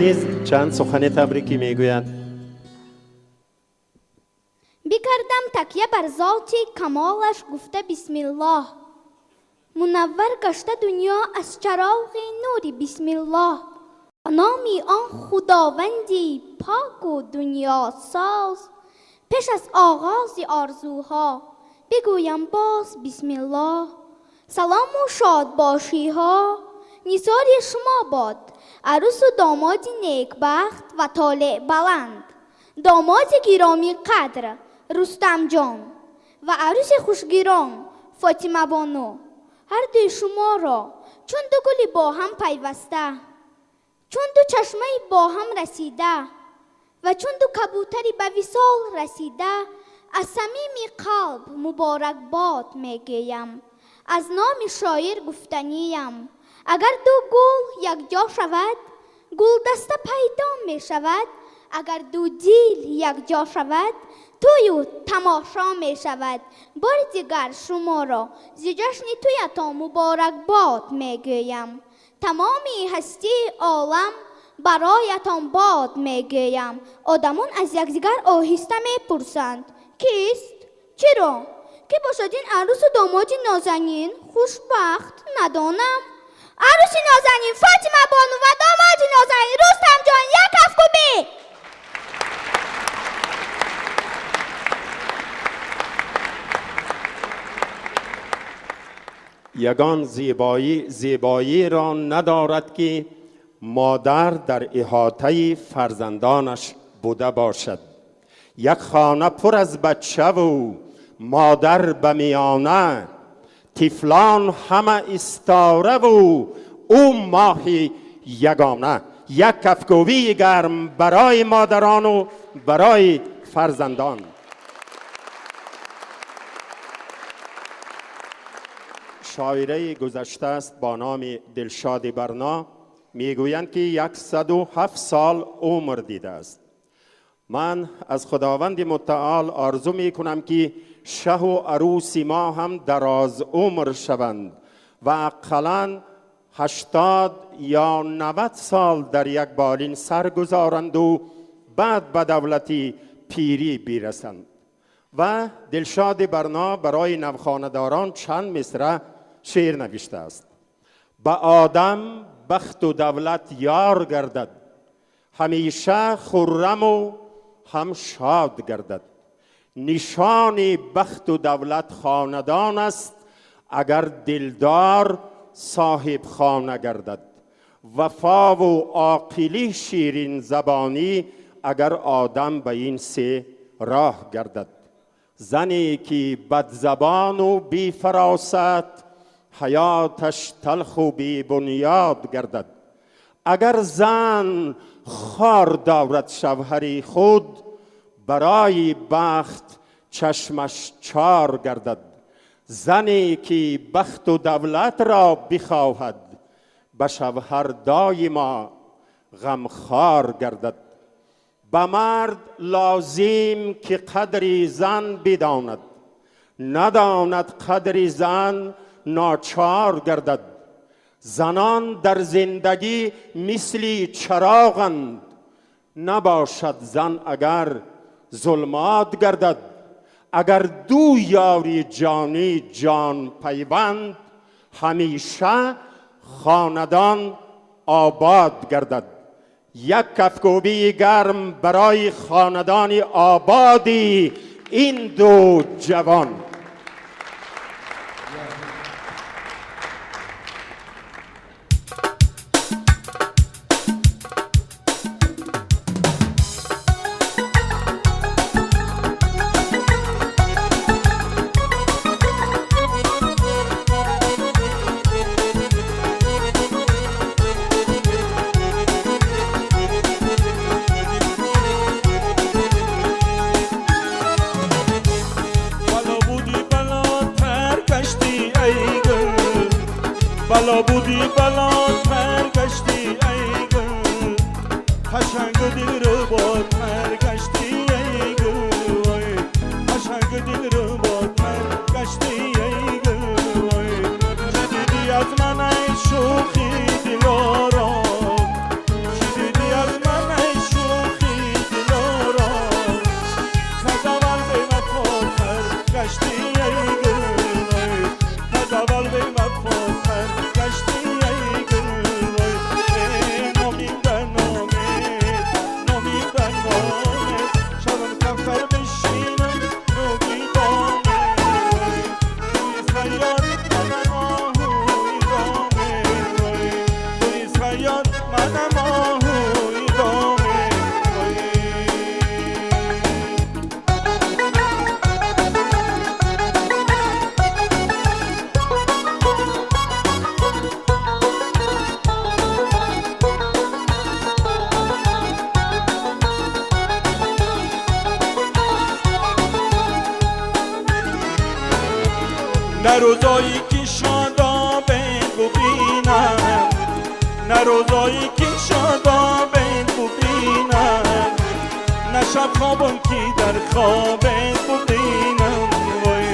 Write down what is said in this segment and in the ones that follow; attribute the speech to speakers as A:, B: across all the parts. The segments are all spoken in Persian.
A: نیز چند سخن تبریکی میگوید.
B: بکردم تکیه بر ذات کمالش گفته بسم الله. منور گشته دنیا از چراغ نور بسم الله. نامی آن خداوندی پاک و دنیا ساز. پیش از آغاز آرزوها بگویم باز بسم الله. سلام و شاد باشی ها نثار شما باد، عروس و دامادی نیکبخت و طالع بلند، داماد گرامی قدر رستم جان و عروس خوشگیران فاطمه بانو. هر دوی شما را چون دو گلی با هم پیوسته، چون دو چشمه با هم رسیده و چون دو کبوتری به وصال رسیده، از صمیم قلب مبارک باد میگویم. از نام شاعر گفتنیم اگر دو گل یک جا شود، گل دسته پیدا می شود. اگر دو دیل یک جا شود، توی و تماشا می شود. بار دیگر شما را ز جشن تویتان مبارک باد می گویم. تمامی هستی عالم برایتان باد می گویم. آدمان از یکدیگر آهسته می پرسند کیست؟ چرا؟ که باشدین عروس و دامادی نازنین خوشبخت ندانم. عروس نازنین فاطمه بانو و دامادی نازنین رستم جان یک افکوبی.
A: یگان زیبایی را ندارد که مادر در احاطه فرزندانش بوده باشد. یک خانه پر از بچه و مادر به میانه، طفلان همه استاره و او ماهی یگانه. یک کفگوی گرم برای مادران و برای فرزندان. شاعره گذشته است با نام دلشاد برنا. میگویند که 107 سال عمر دیده است. من از خداوند متعال آرزو می کنم که شه و عروس ما هم دراز عمر شوند و اقلاً 80 یا 90 سال در یک بالین سر گذارند و بعد به دولتی پیری برسند. و دلشاد برنا برای نوخانه‌داران چند مصرع شعر نوشته است. به آدم بخت و دولت یار گردد، همیشه خرم و هم شاد گردد. نشان بخت و دولت خاندان است، اگر دلدار صاحب خانه گردد. وفا و عاقلی شیرین زبانی، اگر آدم به این سه راه گردد. زنی که بد زبان و بی فراست، حیاتش تلخ و بی بنیاد گردد. اگر زن خار دارد شوهری خود، برای بخت چشمش چار گردد. زنی که بخت و دولت را بخواهد، به شوهر دایما غمخوار گردد. به مرد لازم که قدر زن بداند، نداند قدر زن ناچار گردد. زنان در زندگی مثل چراغند، نباشد زن اگر ظلمات گردد. اگر دو یاری جانی جان پیوند، همیشه خاندان آباد گردد. یک کفگوبی گرم برای خاندان آبادی این دو جوان.
C: بلا بودی بلا ترگشتی ای گل، قشنگ دل رو با ترگشتی ای گل، قشنگ دل رو با ترگشتی ای گل. چه دیدی از من ای شوخی دلارا، چه دیدی از نه روزایی که شادابت ببینم، نه روزایی که شادابت ببینم، نه شب خوابم که در خوابت ببینم، وای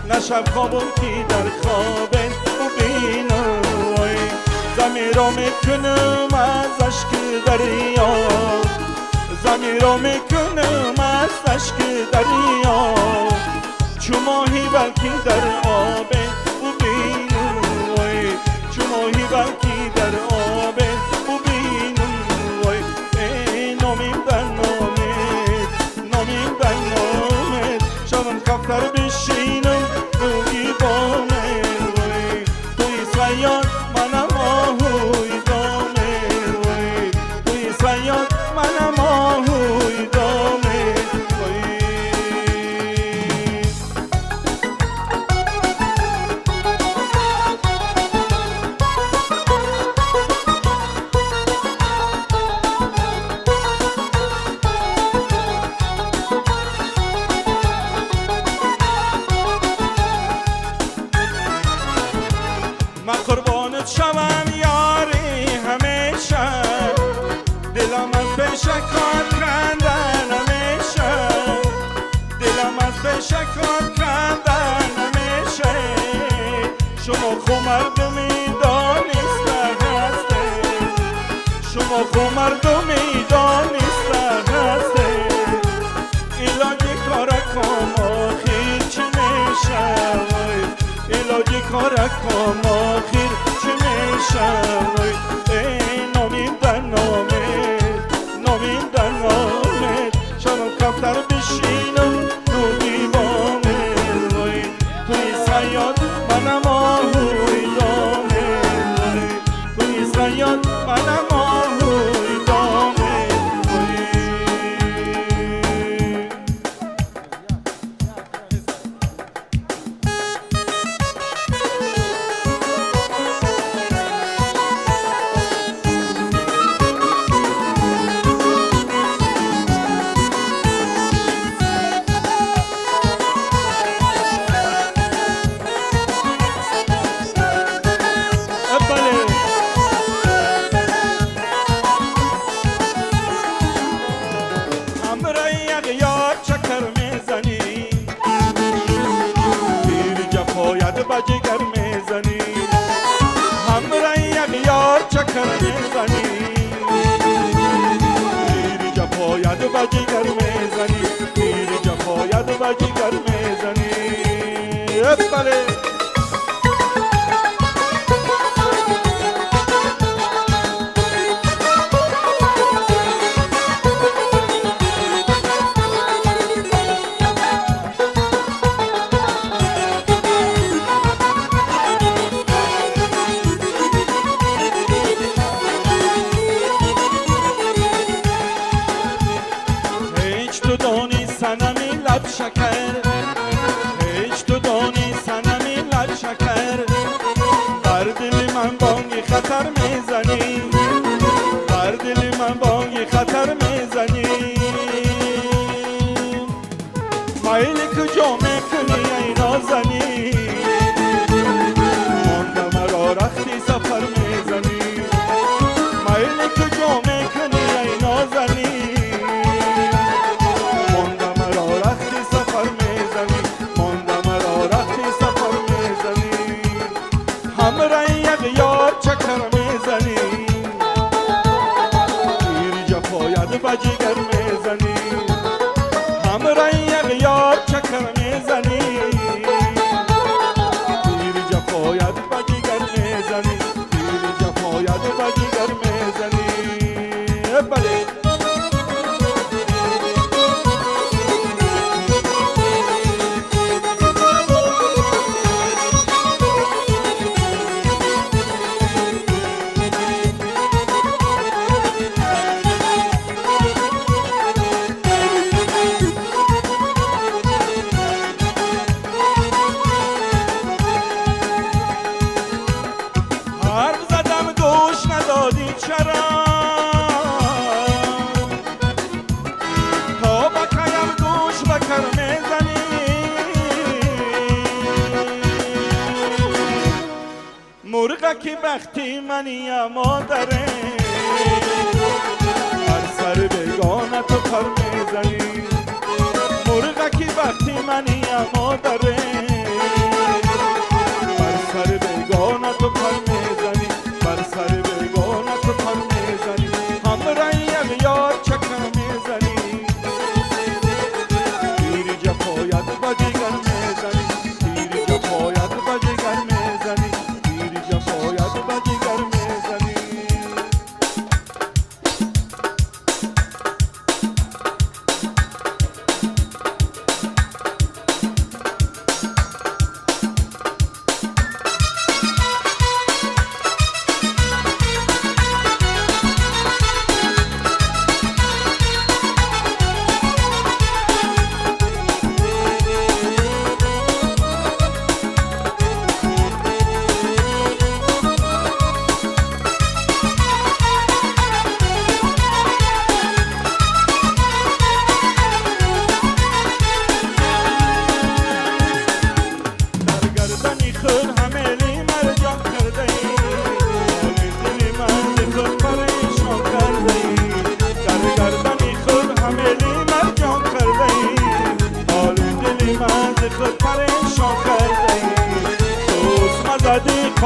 C: نه شب خوابم که در خوابت ببینم، وای زمیرا میکنم از اشک دریا، زمیرا میکنم از اشک دریا، چو ماهی بلکی در آب ببینم، وای چو ماهی بلکی در آب ببینم، وای نامیم در نامت، نامیم در نامت، شبم کفتر بشینم روی بامت، وای توی سیاد منم آهوی دامت، وای توی سیاد منم آهوی دامت، من قربانت شوم یاری همیشه، دلم از پیش کار کردن همیشه، دلم از پیش کار کردن همیشه، شما خو مردمی دانسته هسته، شما خو مردمی دانسته هسته، علاج کارکم آخیر چه میشه، علاج کارکم آخیر چه میشه، نامیم در نامت، نامیم در نامت، شبم کفتر بشینم رو دیوانت، وای توی سیاد منم آهوی دامت، وای توی سیاد منم آهوی دامت، بجگر میزنی، همراه یک یار چکر میزنی، پیر جفاید بجگر میزنی، پیر جفاید بجگر میزنی، بله شکر، هیچ تو دانی سنمی مرغکی وقتی منی مادره بر سر بیگانه تو پر میزنی مرغکی وقتی منی مادره بر سر بیگانه تو پر میزنی بر سر بیگانه تو پر میزنی همراهیم یار چکر میزنی تیری جفایت با جگر میزنی تیری جفایت با جگر میزنی تیری جفایت با جگر میزنی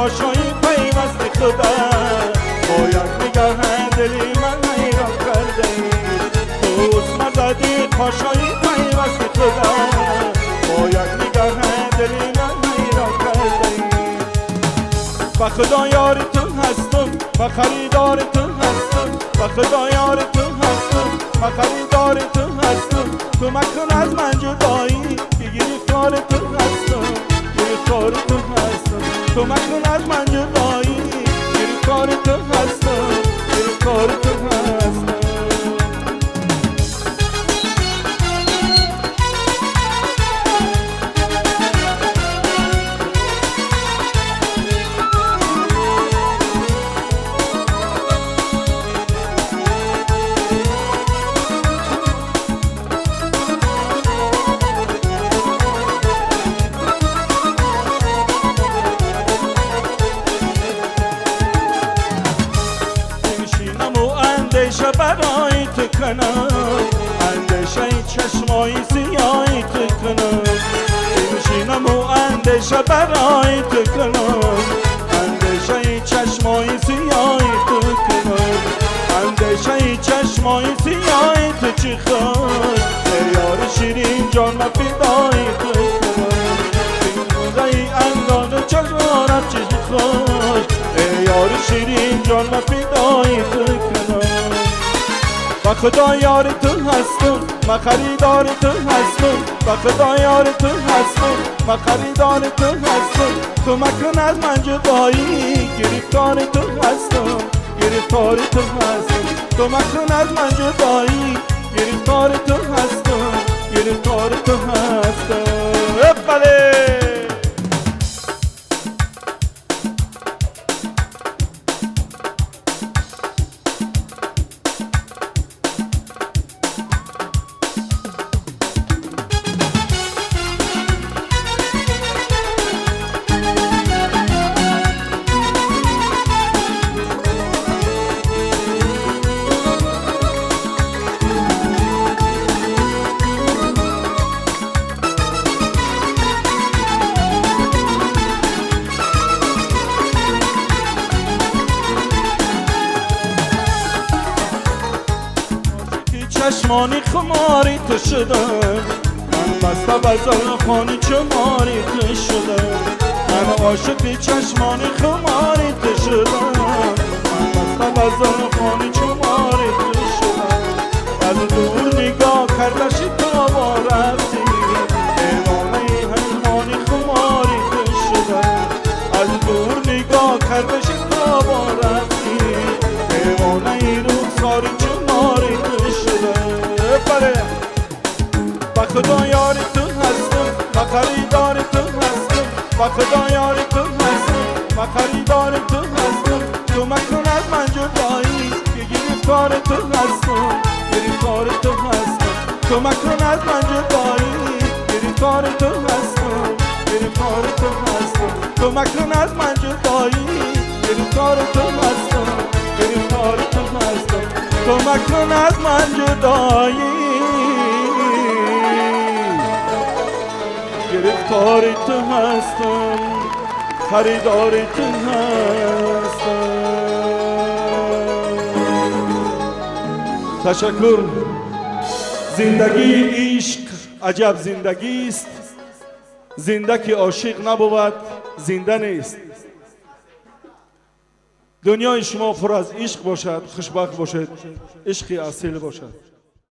C: خاشایی پیوست خدا باید نگاه دلی من حیران کرده دوست مزدی خاشایی پیوست خدا باید نگاه دلی من حیران کرده با خدا یار تو هستم با خریدار تو هستم با خدا یار تو هستم با خریدار تو هستم تو مکن از من جدایی بگیری کار تو هستم گرفتار تو هستم تو مکن از من جدایی گرفتار تو هستم گرفتار تو هستم اندیشه برای تو کنم اندیشه چشمای سیایی تو کنم بنشینم و اندیشه برای تو کنم اندیشه چشمای سیایی تو کنم اندیشه چشمای سیایی تو چی خوش ای یار شیرین جان و فدای تو کنم این خدای انگان چشمارم چی خوش ای یار شیرین جان و فدای تو کنم با خدا یار تو هستم با خریدار تو هستم با خدا یار تو هستم با خریدار تو هستم تو مکن از من جدایی گرفتار تو هستم گرفتار تو هستم تو مکن از من جدایی گرفتار تو هستم گرفتار تو هستم بله چشمانی خماری تو شدم من بسته بزار خانی چماری تو شدم من عاشق چشمانی خماری تو شدم من بسته بزار خانی چماری تو شدم از دور نگاه کردشی تا با رفتی ایوانه حیوانی خماری تو شدم از دور نگاه کردشی تا با رفتی ایوانه رخساری چماری تو شدم با خدا یار تو هستم با خریدار تو هستم با خدا یار تو هستم با خریدار تو هستم تو مکن از من جدایی گرفتار تو هستم گرفتار تو هستم تو مکن از من جدایی گرفتار تو هستم گرفتار تو هستم تو مکن از من جدایی گرفتار تو هستم گرفتار تو هستم کمک کن از من جدایی گرفتار تو هستم خریدار تو هستم تشکر زندگی عشق عجب زندگی است زنده که عاشق نبود زنده نیست دنیای شما پر از عشق باشد خوشبخت باشد عشق اصیل باشد